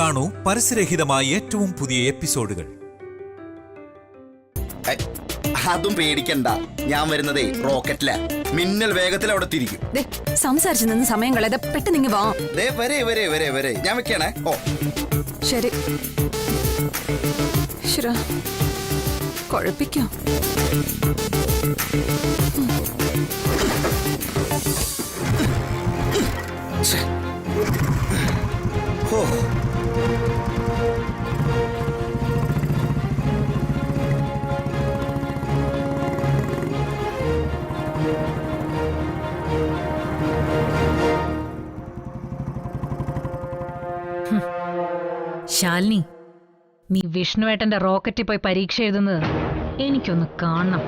കാണൂ പരസ്യരഹിതമായ ഏറ്റവും പുതിയ എപ്പിസോഡുകൾ. അതും പേടിക്കണ്ട, ഞാൻ വരുന്നതേ റോക്കറ്റില. മിന്നൽ വേഗത്തിൽ അവിടെ തിരിക്കും. സംസാരിച്ചു നിന്ന് സമയം കളയാതെ പെട്ടെന്ന് വാ. വരെ ഞാൻ വെക്കണേ. ഓ ശരി. കുഴപ്പിക്കോ? ശാലിനി, നീ വിഷ്ണുവേട്ടന്റെ റോക്കറ്റിൽ പോയി പരീക്ഷ എഴുതുന്നത് എനിക്കൊന്ന് കാണണം.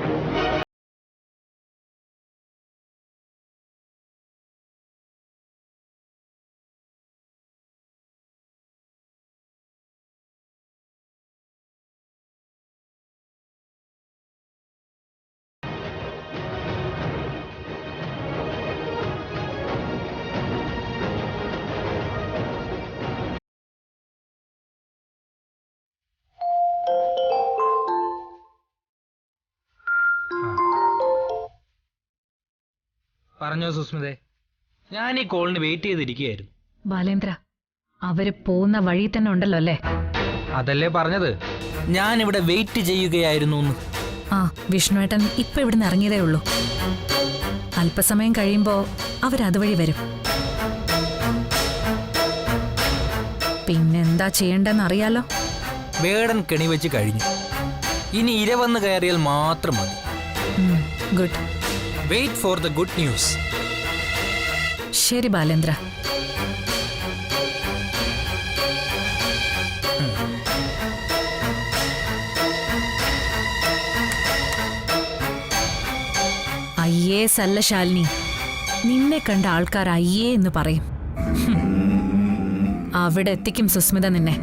പറഞ്ഞോ സുസ്മിതേ, ഞാൻ ഈ കോളിന് വെയിറ്റ് ചെയ്തിരിക്കുകയായിരുന്നു. ബാലേന്ദ്ര, അവര് പോകുന്ന വഴി തന്നെ ഉണ്ടല്ലോ അല്ലേ? അതല്ലേ പറഞ്ഞത്, ഞാൻ ഇവിടെ വെയിറ്റ് ചെയ്യുകയായിരുന്നു. ആ, വിഷ്ണുവേട്ടൻ ഇപ്പൊ ഇവിടുന്ന് ഇറങ്ങിയതേ ഉള്ളൂ. അല്പസമയം കഴിയുമ്പോ അവരതുവഴി വരും. പിന്നെന്താ ചെയ്യണ്ടെന്ന് അറിയാലോ. വേടൻ കെണി വെച്ച് കഴിഞ്ഞു, ഇനി ഇര വന്ന് കയറിയാൽ മാത്രം മതി. Good. Wait for the good news. ശരി ബാലേന്ദ്ര. IAS അല്ല ശാലിനി, നിന്നെ കണ്ട ആൾക്കാർ അയ്യേ എന്ന് പറയും. അവിടെ എത്തിക്കും സുസ്മിത നിന്നെ.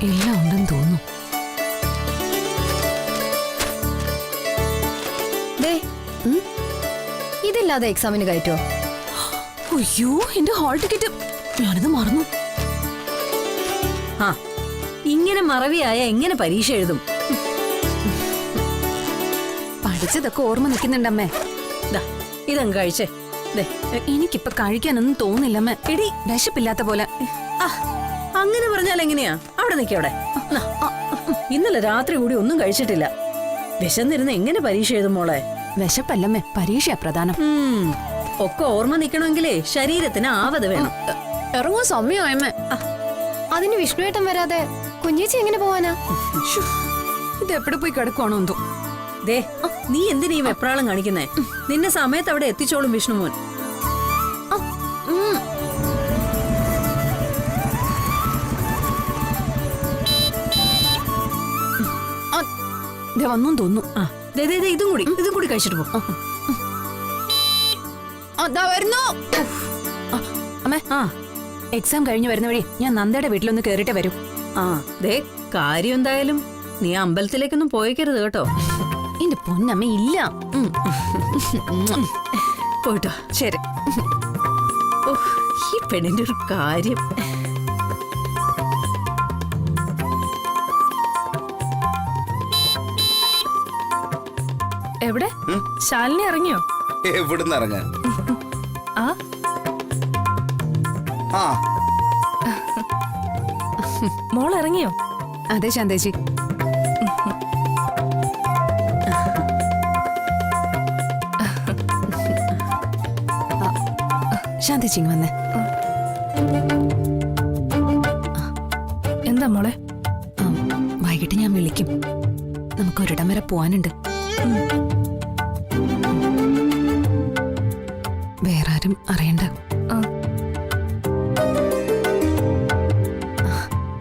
എല്ലാം ഉണ്ടെന്ന് തോന്നുന്നു. ഇതില്ലാതെ എക്സാമിന് കയറ്റോ? അയ്യോ, എന്റെ ഹാൾ ടിക്കറ്റ് ഞാനത് മറന്നു. ഇങ്ങനെ മറവിയായ എങ്ങനെ പരീക്ഷ എഴുതും? പഠിച്ചതൊക്കെ ഓർമ്മ നിൽക്കുന്നുണ്ടമ്മേ. ഇതങ്ങ് കഴിച്ചേ. എനിക്കിപ്പൊ കഴിക്കാനൊന്നും തോന്നില്ലമ്മേ. എടി, വിശപ്പില്ലാത്ത പോലെ. അങ്ങനെ പറഞ്ഞാൽ എങ്ങനെയാ? അവിടെ നിൽക്കവിടെ. ഇന്നലെ രാത്രി കൂടി ഒന്നും കഴിച്ചിട്ടില്ല. വിശന്നിരുന്ന് എങ്ങനെ പരീക്ഷ എഴുതും മോളെ? വിശപ്പല്ലമ്മേ, പരീക്ഷ പ്രധാനം. ഒക്കെ ഓർമ്മ നിൽക്കണമെങ്കിലേ ശരീരത്തിന് ആവത് വേണം. ഇറങ്ങും സമയമ്മേ. അതിന് വിഷ്ണുവേട്ടൻ വരാതെ കുഞ്ഞേച്ചി എങ്ങനെ പോവാനാ? ഇത് എവിടെ പോയി കിടക്കുവാണോ എന്തോ. ദേ, നീ എന്തിനാ ഈ വെപ്രാളം കാണിക്കുന്നേ? നിന്നെ സമയത്ത് അവിടെ എത്തിച്ചോളും വിഷ്ണുമോൻ. വന്നും തോന്നുന്നു. ഇതും കൂടി കഴിച്ചിട്ട് പോ. അമ്മേ, എക്സാം കഴിഞ്ഞ് വരുന്ന വഴി ഞാൻ നന്ദയുടെ വീട്ടിലൊന്ന് കേറിട്ടേ വരും. ദേ, കാര്യം എന്തായാലും നീ അമ്പലത്തിലേക്കൊന്നും പോയേക്കരുത് കേട്ടോ. എന്റെ പൊന്നമ്മ, ഇല്ല. പോയിട്ടോ. ശരി. ഈ പെണ്ണിന്റെ ഒരു കാര്യം. എവിടെ? ശാലിനി ഇറങ്ങിയോ? എവിടുന്ന് ഇറങ്ങാൻ? മോൾ ഇറങ്ങിയോ? അതെ ശാന്തേച്ചി. ശാന്തേച്ചി വന്നേ. എന്താ മോളെ? വൈകിട്ട് ഞാൻ വിളിക്കും. നമുക്കൊരിടം വരെ പോവാനുണ്ട്. വേറെ ആരും അറിയണ്ട.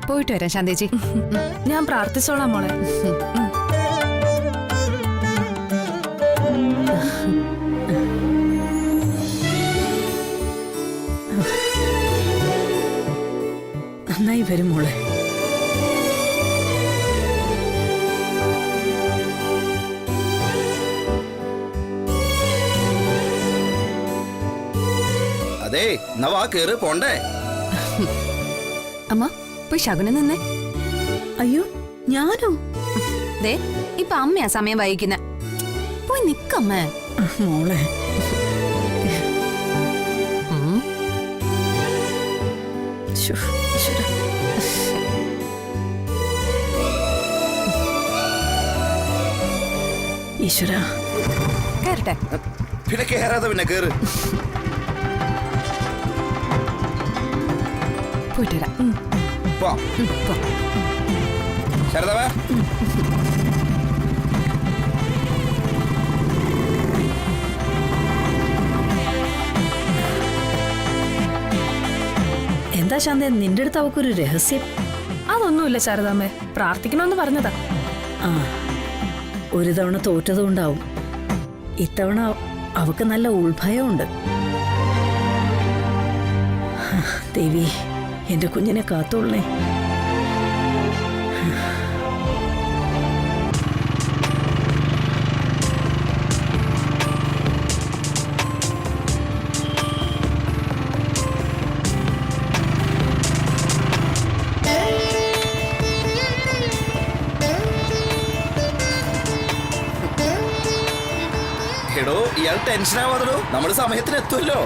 പോയിട്ട് വരാം ശാന്തേച്ചി. ഞാൻ പ്രാർത്ഥിച്ചോളാം മോളെ. നന്നായി വരും മോളെ. അതെ എന്നാ വാ കേറ് പോണ്ടേ. അമ്മ പോയി ശകുനം നിന്നേ. അയ്യോ ഞാനോ? ദേ ഇപ്പൊ അമ്മയാ സമയം വൈകിക്കുന്നെ. പോയി നിക്കമ്മേ. മോളെ ശ്ശോ, ഈശ്വരാ. ഈശ്വരാ. കേറട്ടെ. പിന്നെ കേറാതെ പിന്നെ കേറ്. പോയിട്ട് വരാം. പോ പോ. ശരതവേ. എന്താ ശാന്ത നിന്റെ അടുത്ത് അവക്കൊരു രഹസ്യം? അതൊന്നുമില്ല ശാരദാമ്മേ, പ്രാർത്ഥിക്കണമെന്ന് പറഞ്ഞതാ. ആ ഒരു തവണ തോറ്റതുകൊണ്ടാവും. ഇത്തവണ അവക്ക് നല്ല ഉൾഭയമുണ്ട്. ദേവി എന്റെ കുഞ്ഞിനെ കാത്തോളണേ. എടോ ഇയാൾ ടെൻഷൻ ആവാതോ, നമ്മള് സമയത്തിന് എത്തുമല്ലോ.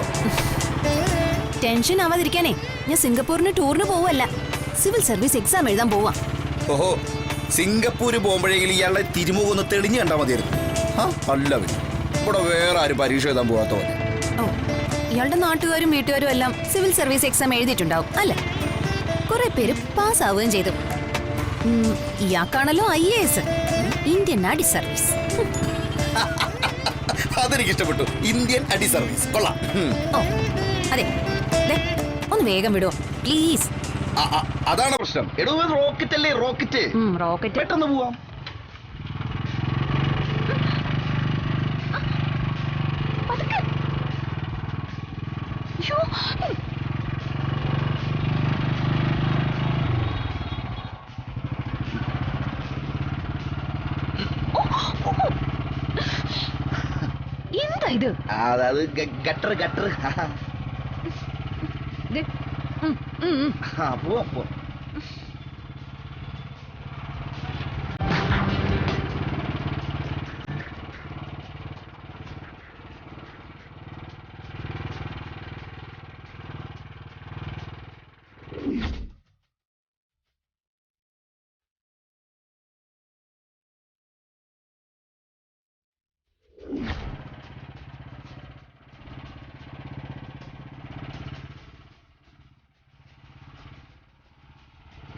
ടെൻഷൻ ആവാതിരിക്കാനേ ഞാൻ സിംഗപ്പൂരിന് ടൂറിന് പോവല്ല, സിവിൽ സർവീസ് എക്സാം എഴുതാൻ പോവാ. ഓഹോ, സിംഗപ്പൂര് പോകുമ്പോഴെങ്കിലും ഇയാളുടെ തിരുമുഖം ഒന്ന് തെളിഞ്ഞു കണ്ടാൽ മതിയായിരുന്നു. അല്ല പിന്നെ ഇവിടെ വേറെ ആരും പരീക്ഷ എഴുതാൻ പോകാത്ത പോലെ. ഓ, ഇയാളുടെ നാട്ടുകാരും വീട്ടുകാരും എല്ലാം സിവിൽ സർവീസ് എക്സാം എഴുതിയിട്ടുണ്ടാവും അല്ലേ? കുറെ പേര് പാസ്സാവുകയും ചെയ്തു. ഇയാൾക്കാണല്ലോ IAS, ഇന്ത്യൻ അടി സർവീസ്. അതെനിക്ക് ഇഷ്ടപ്പെട്ടു, ഇന്ത്യൻ അടി സർവീസ് കൊള്ളാം. ഓ അതെ, ദേ, ഒന്ന് വേഗം വിടുവോ പ്ലീസ്. അതാണ് പ്രശ്നം. എടോ റോക്കറ്റ് അല്ലേ, റോക്കറ്റ്. റോക്കറ്റ് പെട്ടെന്ന് പോവാം. എന്താ ഇത്? അതായത് ഗട്ടർ ഗട്ടർ. പോവാം പോവാം.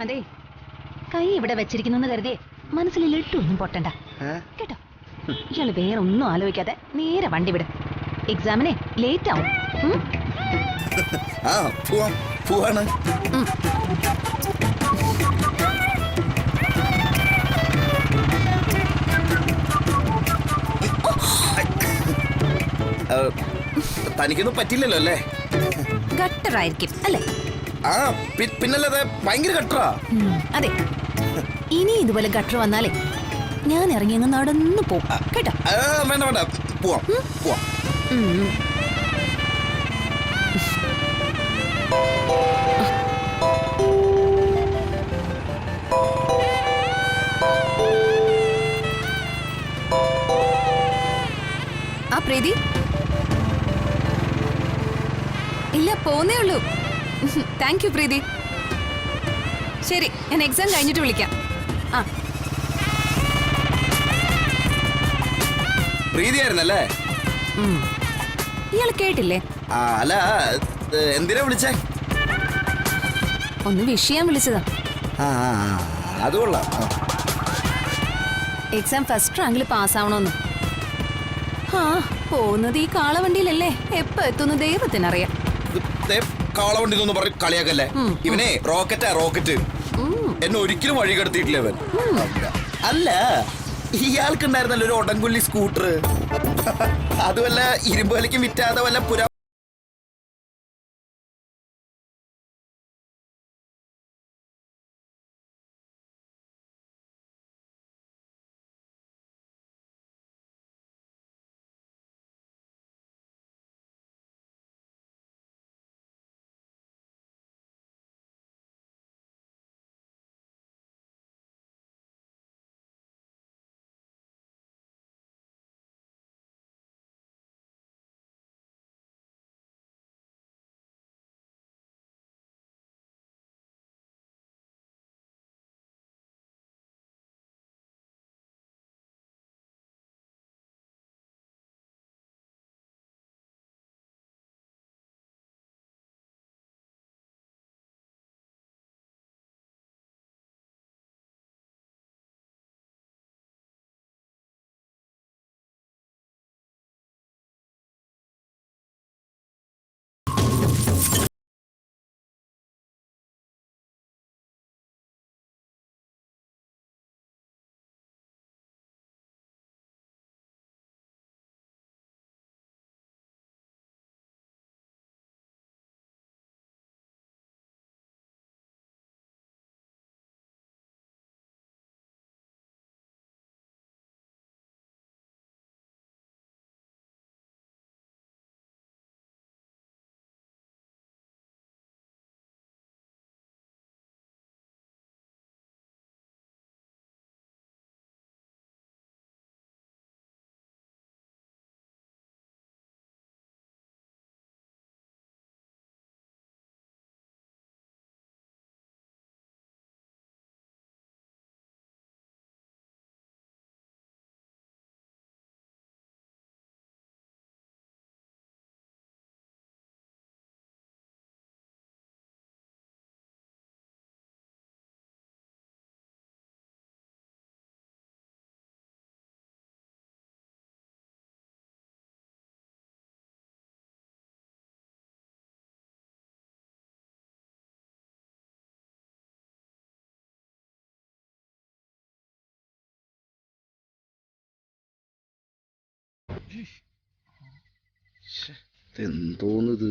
അതെ, കൈ ഇവിടെ വെച്ചിരിക്കുന്നു കരുതിയേ മനസ്സിൽ ലിട്ടൊന്നും പൊട്ടണ്ട കേട്ടോ. ഇയാള് വേറെ ഒന്നും ആലോചിക്കാതെ നേരെ വണ്ടി വിടും. എക്സാമിനെ ലേറ്റ് ആവും. പോവാം പോവാണ്. തനിക്കൊന്നും പറ്റില്ലല്ലോ അല്ലേ? ഗട്ടറായിരിക്കും അല്ലേ? പിന്നല്ലാതെ ഭയങ്കര ഗട്ടറാ. അതെ, ഇനി ഇതുപോലെ ഗട്ടർ വന്നാലേ ഞാൻ ഇറങ്ങി അങ്ങ് നടന്നു പോകും കേട്ടോ. വേണ്ട വേണ്ട, പോവാം പോവാം. ആ പ്രീതി ഇല്ല, പോന്നേ ഉള്ളൂ. താങ്ക് യു പ്രീതി. ശരി, ഞാൻ എക്സാം കഴിഞ്ഞിട്ട് വിളിക്കാം. പ്രീതിയായിരുന്നല്ലേ? ഇയാൾ കേട്ടില്ലേ? അല്ല, എന്തിനാ വിളിച്ചേ? ഒന്ന് വിഷ് ചെയ്യാൻ വിളിച്ചതാ. അത് കൊള്ളാം. എക്സാം ഫസ്റ്റ് റാങ്കിൽ പാസ്സാവണമെന്ന്. പോകുന്നത് ഈ കാളവണ്ടിയിലല്ലേ, എപ്പോ എത്തുന്നു ദൈവത്തിനറിയാം. കാളവണ്ടി എന്നൊന്നും പറഞ്ഞ് കളിയാക്കല്ലേ. ഇവനെ റോക്കറ്റാ, റോക്കറ്റ്. എന്നെ ഒരിക്കലും വഴി കടത്തിയിട്ടില്ല ഇവൻ. അല്ല, ഇയാൾക്കുണ്ടായിരുന്നല്ലോ ഒരു ഒടങ്കുള്ളി സ്കൂട്ടർ. അതുമല്ല ഇരുമ്പ് വലിക്കും വിറ്റാതെ വല്ല പുര എന്തോന്നിത്?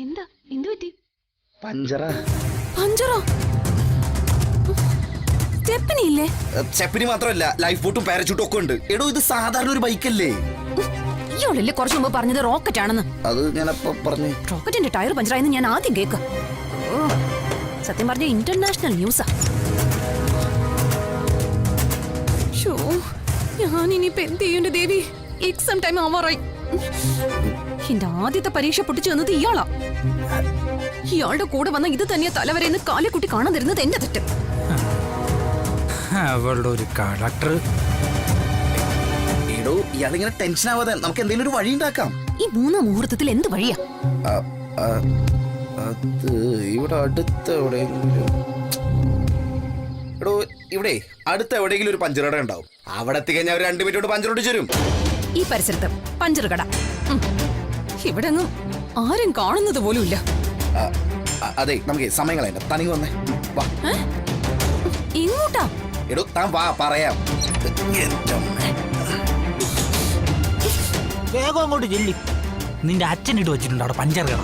എന്താ എന്തു പറ്റി? പഞ്ചറ. പഞ്ചറോ? സ്റ്റെപ്പിനില്ലേ? സ്റ്റെപ്പിനി മാത്രമല്ല, ലൈഫ് ബോട്ടും പാരച്യൂട്ടും ഒക്കെ ഉണ്ട്. എടോ, ഇത് സാധാരണ ഒരു ബൈക്കല്ലേ? ഇയാളല്ലേ കുറച്ചു മുമ്പ് പറഞ്ഞത് റോക്കറ്റ് ആണെന്ന്? അത് ഞാനപ്പോ പറഞ്ഞു. റോക്കറ്റിന്റെ ടയർ പഞ്ചറായെന്ന് ഞാൻ ആദ്യം കേൾക്ക. സത്യം പറഞ്ഞ ഇന്റർനാഷണൽ ന്യൂസാ. ഞാൻ ഇനിയിപ്പോ എന്ത് ചെയ്യേണ്ട ദേവി? Exam time ആവാറായി. എന്റെ ആദ്യത്തെ പരീക്ഷ പൊട്ടിച്ചു വന്നത് ഇയാളാ. ഇയാളുടെ കൂടെ വന്ന ഇത് തന്നെയാ തലവരെന്ന് കാലെക്കുട്ടി കാണാൻ തരുന്നത് എന്റെ തെറ്റ്. അവളുടെ ഒരു കളക്ടർ. എടോ, ഇയാളിങ്ങനെ ടെൻഷൻ ആവാതെ നമുക്ക് എന്തെങ്കിലും ഒരു വഴി ഉണ്ടാക്കാം. ഈ മൂന്നാം മുഹൂർത്തത്തിൽ എന്ത് വഴിയാ? അത് ഇവിടെ അടുത്ത എവിടെയെങ്കിലും. എടോ, ഇവിടെ അടുത്ത എവിടെയെങ്കിലും ഒരു പഞ്ചർ കട ഉണ്ടാവും. അവിടെ എത്തിക്കഴിഞ്ഞാൽ ഒരു 2 മിനിറ്റ് കൊണ്ട് പഞ്ചർ ഒട്ടിച്ചു തരും. ഈ പരിസരത്ത് പഞ്ചർ കട ഇവിടെ അങ്ങും ആരും കാണുന്നത് പോലും ഇല്ല. അതെ, നമുക്ക് സമയം കളയണ്ട. തനിക്ക് വന്നേ, വാ. ഇങ്ങോട്ടാ? എടോ, താൻ വാ, പറയാം. വേഗം അങ്ങോട്ട് ചെല്ലി. നിന്റെ അച്ഛൻ ഇട്ട് വെച്ചിട്ടുണ്ട് അവിടെ പഞ്ചർ കട.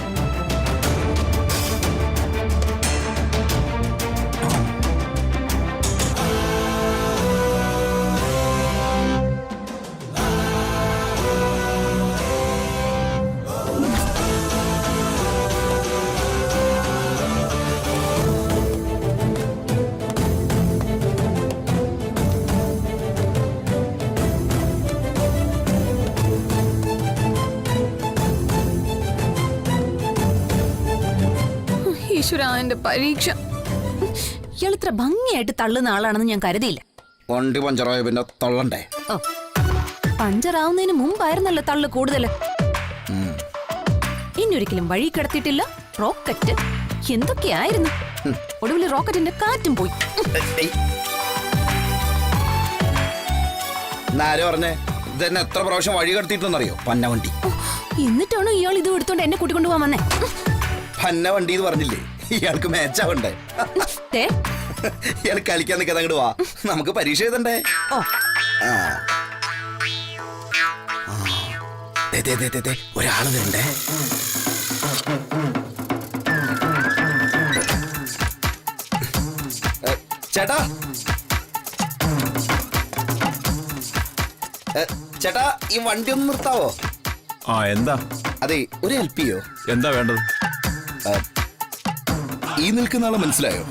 ഈശ്വരാന്റെ പരീക്ഷ. ഇയാൾ ഇത്ര ഭംഗിയായിട്ട് തള്ളുന്ന ആളാണെന്ന് ഞാൻ കരുതിയില്ല. വണ്ടി പഞ്ചറായ പിന്നെ തള്ളണ്ടേ? ഓ, പഞ്ചറാവുന്നതിന് മുമ്പായിരുന്നല്ലോ തള്ളു കൂടുതല്. ഇനിയൊരിക്കലും വഴി കിടത്തിയിട്ടില്ല. റോക്കറ്റ് എന്തൊക്കെയായിരുന്നു. ഒടുവിൽ റോക്കറ്റിന്റെ കാറ്റും പോയി. ആര് പറഞ്ഞേ? ഇതെന്നെ എത്ര പ്രാവശ്യം വഴി കടത്തിയിട്ടെന്നറിയോ? പന്ന വണ്ടി. എന്നിട്ടാണോ ഇയാൾ ഇത് എടുത്തോണ്ട് എന്നെ കൂട്ടിക്കൊണ്ടുപോകാൻ വന്നേ? പന്ന വണ്ടി എന്ന് പറഞ്ഞില്ലേ? ഇയാൾക്ക് മാച്ചാവണ്ടേ? ഇയാൾ കളിക്കാൻ നിൽക്കാതെ അങ്ങോട്ട് വാ, നമുക്ക് പരീക്ഷ എഴുതണ്ടേ? ഓ, ഒരാള് വരണ്ടേ? ചേട്ടാ, ചേട്ടാ, ഈ വണ്ടി ഒന്ന് നിർത്താവോ? എന്താ? അതെ, ഒരു ഹെൽപ്പ് ചെയ്യോ? എന്താ വേണ്ടത്? ഈ നിൽക്കുന്ന ആളെ മനസ്സിലായോ?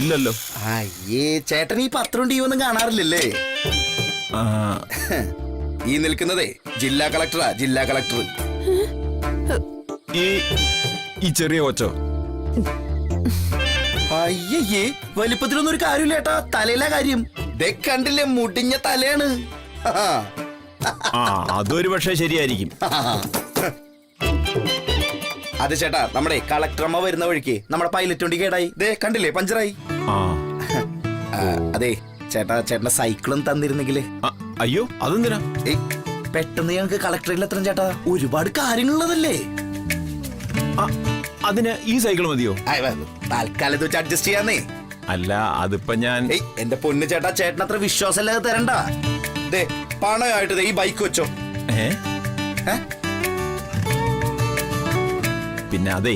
ഇല്ലല്ലോ. അയ്യേ, ചേട്ടൻ ഈ പത്രം ടി ഒന്നും കാണാറില്ലല്ലേ? ഈ നിൽക്കുന്നതേ ജില്ലാ കളക്ടറാ, ജില്ലാ കളക്ടർ. ഈ ചെറിയ കൊച്ചോ? അയ്യേ, വലിപ്പത്തിലൊന്നും ഒരു കാര്യമില്ല ചേട്ടാ, തലയിലെ കാര്യം. ദേ കണ്ടില്ലേ, മുടിഞ്ഞ തലയാണ്. അതൊരു പക്ഷേ ശരിയായിരിക്കും. അത് ചേട്ടാ, നമ്മുടെ കളക്ടറമ്മ വരുന്ന വഴിക്ക് നമ്മുടെ പൈലറ്റ് വണ്ടി കേടായി. ദേ കണ്ടില്ലേ, പഞ്ചറായി. അതെ ചേട്ടാ, ചേട്ടന്റെ സൈക്കിളും തന്നിരുന്നെങ്കിലേ. അയ്യോ, അതെന്തിനാ? പെട്ടെന്ന് ഞങ്ങൾക്ക് കളക്ടറിൽ എത്തണം ചേട്ടാ, ഒരുപാട് കാര്യങ്ങളുള്ളതല്ലേ. അതിന് ഈ സൈക്കിൾ മതിയോ? തൽക്കാലം ഇത് വെച്ച് അഡ്ജസ്റ്റ് ചെയ്യാന്നേ. അല്ല, അതിപ്പോ ഞാൻ. എന്റെ പൊന്ന് ചേട്ടാ, ചേട്ടൻ അത്ര വിശ്വാസമല്ലാതെ തരണ്ട. ദേ പണമായിട്ട് ഈ ബൈക്ക് വെച്ചോ. പിന്നെ അതെ,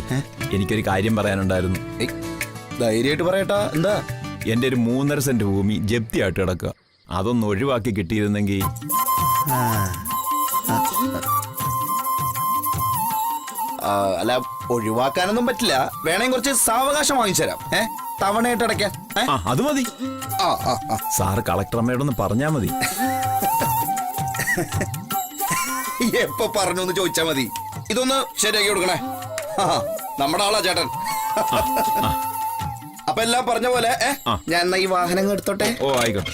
എനിക്കൊരു കാര്യം പറയാനുണ്ടായിരുന്നു. ധൈര്യമായിട്ട് പറയട്ടാ. എന്താ? എന്റെ ഒരു 3.5 സെന്റ് ഭൂമി ജപ്തിയായിട്ട് കിടക്കുക. അതൊന്ന് ഒഴിവാക്കി കിട്ടിയിരുന്നെങ്കിൽ. അല്ല, ഒഴിവാക്കാനൊന്നും പറ്റില്ല. വേണമെങ്കിൽ കുറച്ച് സാവകാശം വാങ്ങിച്ചു തരാം. തവണയായിട്ട് അടയ്ക്കാൻ. അത് മതി. സാറ് കളക്ടറമ്മയോടൊന്ന് പറഞ്ഞാ മതി. എപ്പോ പറഞ്ഞു എന്ന് ചോദിച്ചാ മതി. ഇതൊന്ന് ശരിയാക്കി കൊടുക്കണേ. നമ്മുടെ ആളാ ചേട്ടൻ. അപ്പൊ എല്ലാം പറഞ്ഞ പോലെ ഞാൻ എന്നാ ഈ വാഹനം എടുത്തോട്ടെ. ഓ, ആയിക്കോട്ടെ.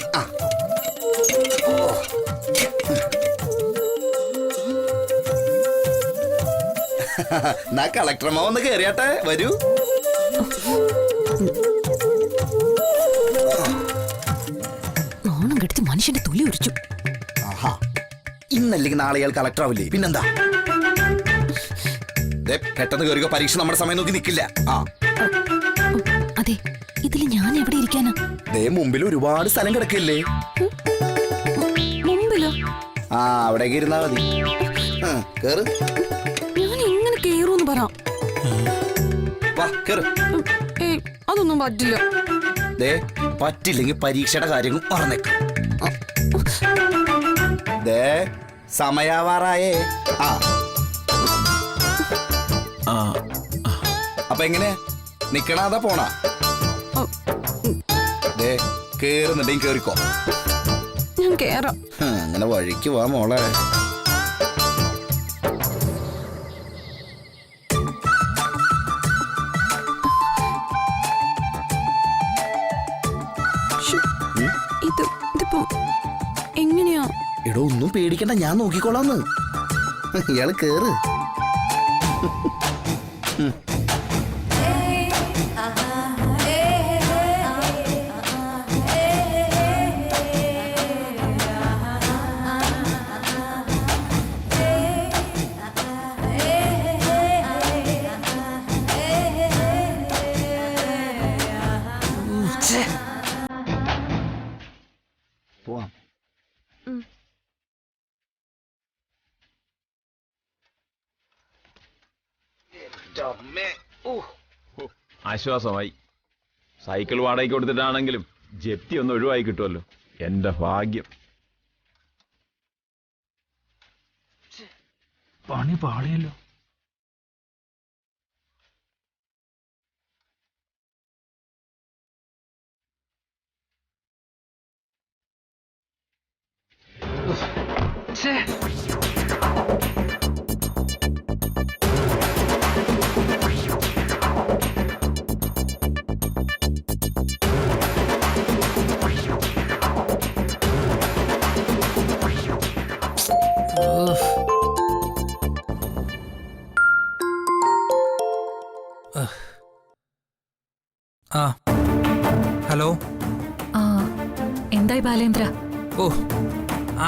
എന്നാ കളക്ടറമ്മ ഒന്ന് കേറിയാട്ടെ, വരൂ. ഓണം കെടുത്ത് മനുഷ്യന്റെ തൊലി ഉരിച്ചു. ഇന്നല്ലെങ്കിൽ നാളെ ഇയാൾ കളക്ടർ ആവില്ലേ? പിന്നെന്താ? പെട്ടെന്ന് കയറിയ പരീക്ഷ നമ്മുടെ സമയം നോക്കി നിൽക്കില്ല. അതെ ഇതിൽ ഞാൻ എവിടെ ഇരിക്കാനാ? ദേ മുമ്പിൽ ഒരുപാട് സ്ഥലം കിടക്കില്ലേ? മുമ്പിലോ? ആ അവിടേക്ക് ഇരുന്നാ മതി. കേറ്. ഞാൻ എങ്ങനെ കേറൂന്ന് പറ. വാ കേറ്. ഏയ് അതൊന്നും പറ്റില്ല. ദേ പറ്റില്ലെങ്കിൽ പരീക്ഷയുടെ കാര്യങ്ങൾ പറഞ്ഞേക്ക്. ദേ സമയാവാറായേ. ആ ആ അപ്പൊ എങ്ങനെ നിക്കണാതാ പോണ? ദേ കേറുന്നുണ്ടെങ്കിൽ കേറിക്കോ. ഞാൻ കേറാം. അങ്ങനെ വഴിക്ക് വാ മോളെ. ഇതിപ്പോ എങ്ങനെയാ? എടോ ഒന്നും പേടിക്കണ്ട, ഞാൻ നോക്കിക്കോളാന്ന്. ഇയാള് കേറ്. പോവാം. ആശ്വാസമായി. സൈക്കിൾ വാടകയ്ക്ക് കൊടുത്തിട്ടാണെങ്കിലും ജപ്തി ഒന്ന് ഒഴിവായി കിട്ടുമല്ലോ. എന്റെ ഭാഗ്യം. പണി പാളിയല്ലോ. ആ ഹലോ. ആ, എന്തായി ബാലേന്ദ്ര? ഓ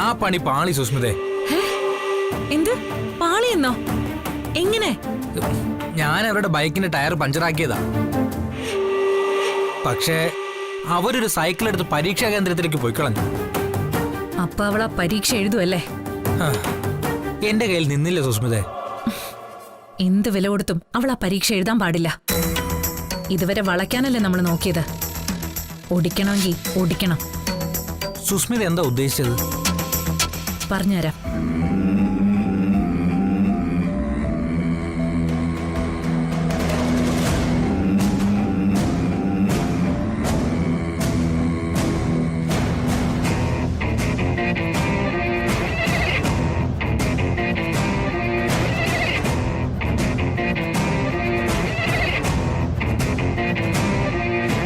ആ പണി പാളി സുസ്മിതേ. എന്ത് പാളിയെന്നോ? എങ്ങനെ? ഞാൻ അവരുടെ ബൈക്കിന്റെ ടയർ പഞ്ചറാക്കിയതാ. പക്ഷേ അവരൊരു സൈക്കിൾ എടുത്ത് പരീക്ഷാ കേന്ദ്രത്തിലേക്ക് പോയി കളഞ്ഞു. അപ്പൊ അവളാ പരീക്ഷ എഴുതുമല്ലേ? എന്റെ കയ്യിൽ നിന്നില്ല സുസ്മിതേ. എന്ത് വില കൊടുത്തും അവൾ ആ പരീക്ഷ എഴുതാൻ പാടില്ല. ഇതുവരെ വളയ്ക്കാനല്ലേ നമ്മൾ നോക്കിയത്. ഓടിക്കണമെങ്കിൽ ഓടിക്കണം. സുസ്മിത എന്താ ഉദ്ദേശിച്ചത്? പറഞ്ഞുതരാം.